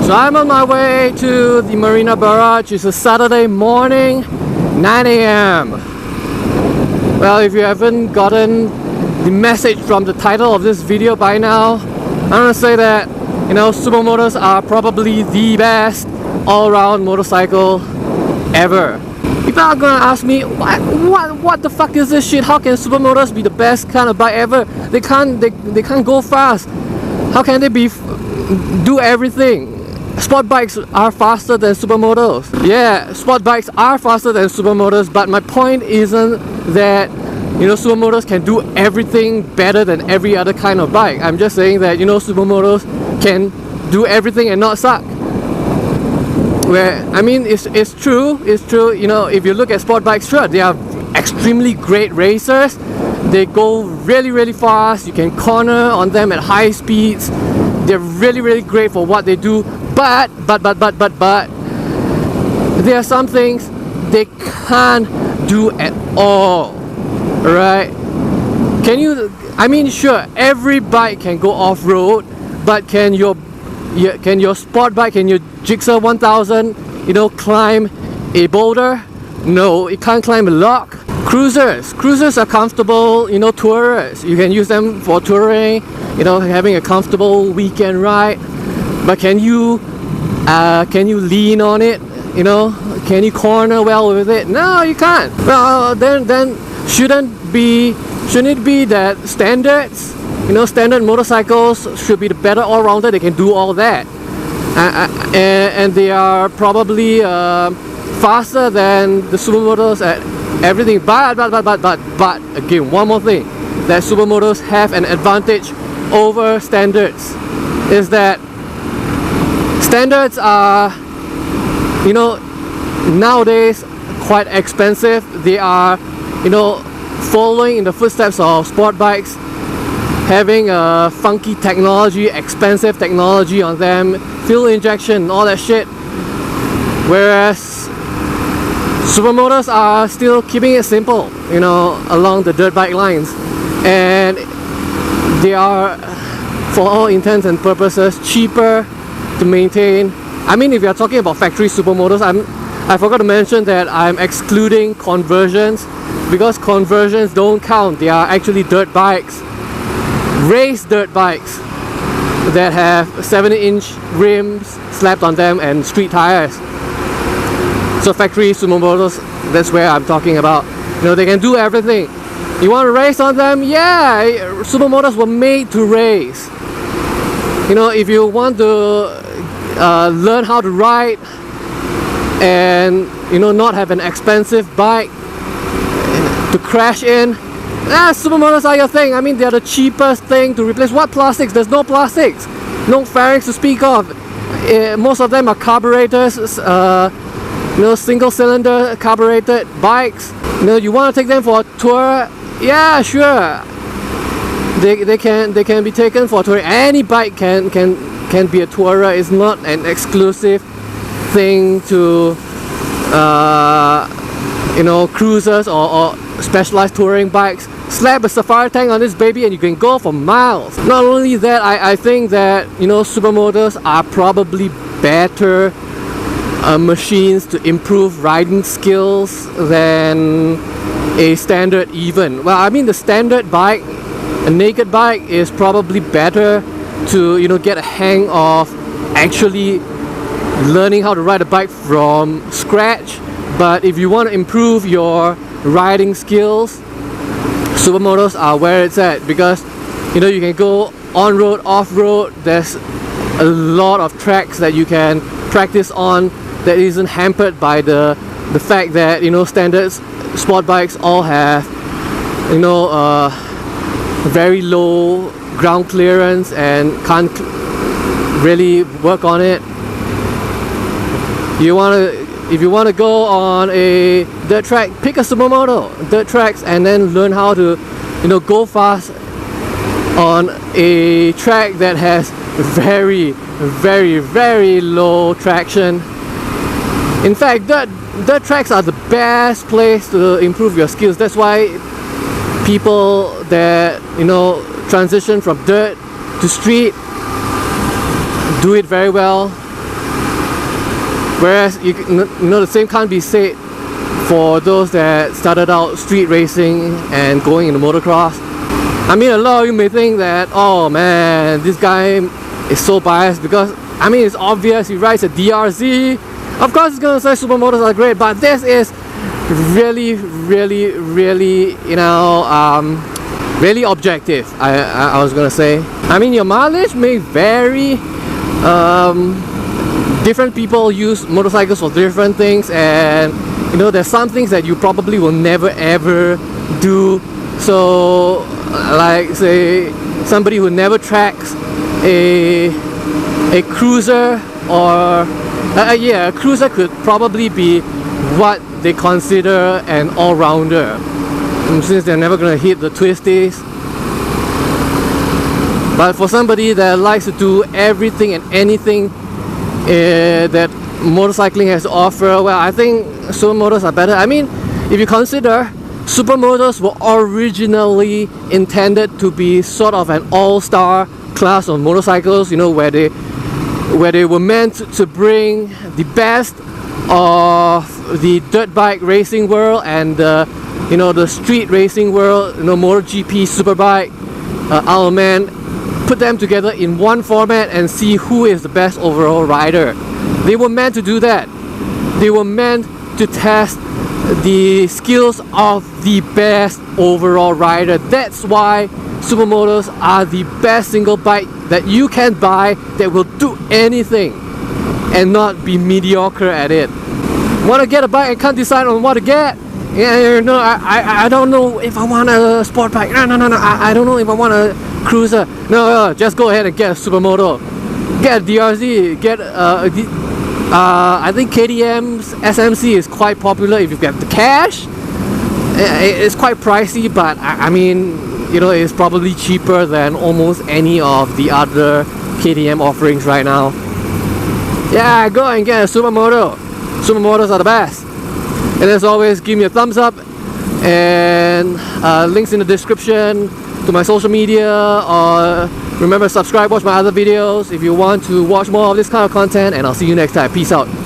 So I'm on my way to the Marina Barrage. It's a Saturday morning, 9 AM. Well, if you haven't gotten the message from the title of this video by now, I'm gonna say that, you know, Supermotos are probably the best all-around motorcycle ever. People are gonna ask me, what the fuck is this shit? How can Supermotos be the best kind of bike ever? They can't go fast. How can they do everything? Sport bikes are faster than Supermotos. Yeah, sport bikes are faster than Supermotos, but my point isn't that, you know, Supermotos can do everything better than every other kind of bike. I'm just saying that, you know, Supermotos can do everything and not suck. Where, I mean, it's true, you know, if you look at sport bikes, sure, they are extremely great racers. They go really fast, you can corner on them at high speeds. They're really great for what they do, but there are some things they can't do at all, right? Can you, I mean, sure, every bike can go off-road, but can your sport bike, can your GX-700, you know, climb a boulder? No, it can't climb a lock. Cruisers are comfortable, you know, tourers. You can use them for touring, you know, having a comfortable weekend ride. But can you lean on it? You know, can you corner well with it? No, you can't. Well, then shouldn't it be that standards, you know, standard motorcycles should be the better all-rounder? They can do all that, and they are probably faster than the Supermotos at everything. But again, one more thing that Supermotos have an advantage over standards is that standards are, you know, nowadays quite expensive. They are, you know, following in the footsteps of sport bikes, having a funky technology, expensive technology on them, fuel injection, all that shit. Whereas Supermotos are still keeping it simple, you know, along the dirt bike lines, and they are, for all intents and purposes, cheaper to maintain. I mean, if you're talking about factory Supermotos, I forgot to mention that I'm excluding conversions, because conversions don't count. They are actually dirt bikes, race dirt bikes that have 70-inch rims slapped on them and street tires. So factory Supermotos, that's where I'm talking about. You know, they can do everything. You want to race on them? Yeah, Supermotos were made to race. You know, if you want to learn how to ride and, you know, not have an expensive bike to crash in, Supermotos are your thing. I mean, they're the cheapest thing to replace. What plastics? There's no plastics, no fairings to speak of. Most of them are carburetors, you know, single cylinder carbureted bikes. You know, you want to take them for a tour? Yeah, sure. They can be taken for a tour. Any bike can be a tourer. It's not an exclusive thing to you know, cruisers or specialized touring bikes. Slap a safari tank on this baby and you can go for miles. Not only that, I think that, you know, Supermotos are probably better machines to improve riding skills than a standard even. Well, I mean, the standard bike, a naked bike, is probably better to, you know, get a hang of actually learning how to ride a bike from scratch. But if you want to improve your riding skills, Supermotos are where it's at, because, you know, you can go on-road, off-road. There's a lot of tracks that you can practice on that isn't hampered by the fact that, you know, standard sport bikes all have, you know, very low ground clearance and can't really work on it. If you want to go on a dirt track, pick a Supermoto dirt tracks and then learn how to, you know, go fast on a track that has very low traction. In fact, dirt tracks are the best place to improve your skills. That's why people that, you know, transition from dirt to street do it very well. Whereas you know, the same can't be said for those that started out street racing and going into motocross. I mean, a lot of you may think that, oh man, this guy is so biased because, I mean, it's obvious he rides a DRZ. Of course he's gonna say Supermotos are great, but this is really, you know, really objective, I was gonna say. I mean, your mileage may vary. Different people use motorcycles for different things, and you know, there's some things that you probably will never ever do. So like say somebody who never tracks a cruiser, or yeah, a cruiser could probably be what they consider an all-rounder, since they're never gonna hit the twisties. But for somebody that likes to do everything and anything that motorcycling has to offer, well, I think Supermotos are better. I mean, if you consider, Supermotos were originally intended to be sort of an all-star class of motorcycles, you know, where they were meant to bring the best of the dirt bike racing world and you know, the street racing world, you know, MotoGP, Superbike, Ironman, put them together in one format and see who is the best overall rider. They were meant to do that. They were meant to test the skills of the best overall rider. That's why Supermotos are the best single bike that you can buy that will do anything and not be mediocre at it. Want to get a bike and can't decide on what to get? Yeah, no, I don't know if I want a sport bike. No, I don't know if I want a cruiser. No, just go ahead and get a Supermoto. Get a DRZ. Get I think KTM's SMC is quite popular if you get the cash. It's quite pricey, but I mean, you know, it's probably cheaper than almost any of the other KTM offerings right now. Yeah, go and get a Supermoto. Supermotos are the best. And as always, give me a thumbs up, and links in the description to my social media, or remember, subscribe, watch my other videos if you want to watch more of this kind of content, and I'll see you next time. Peace out.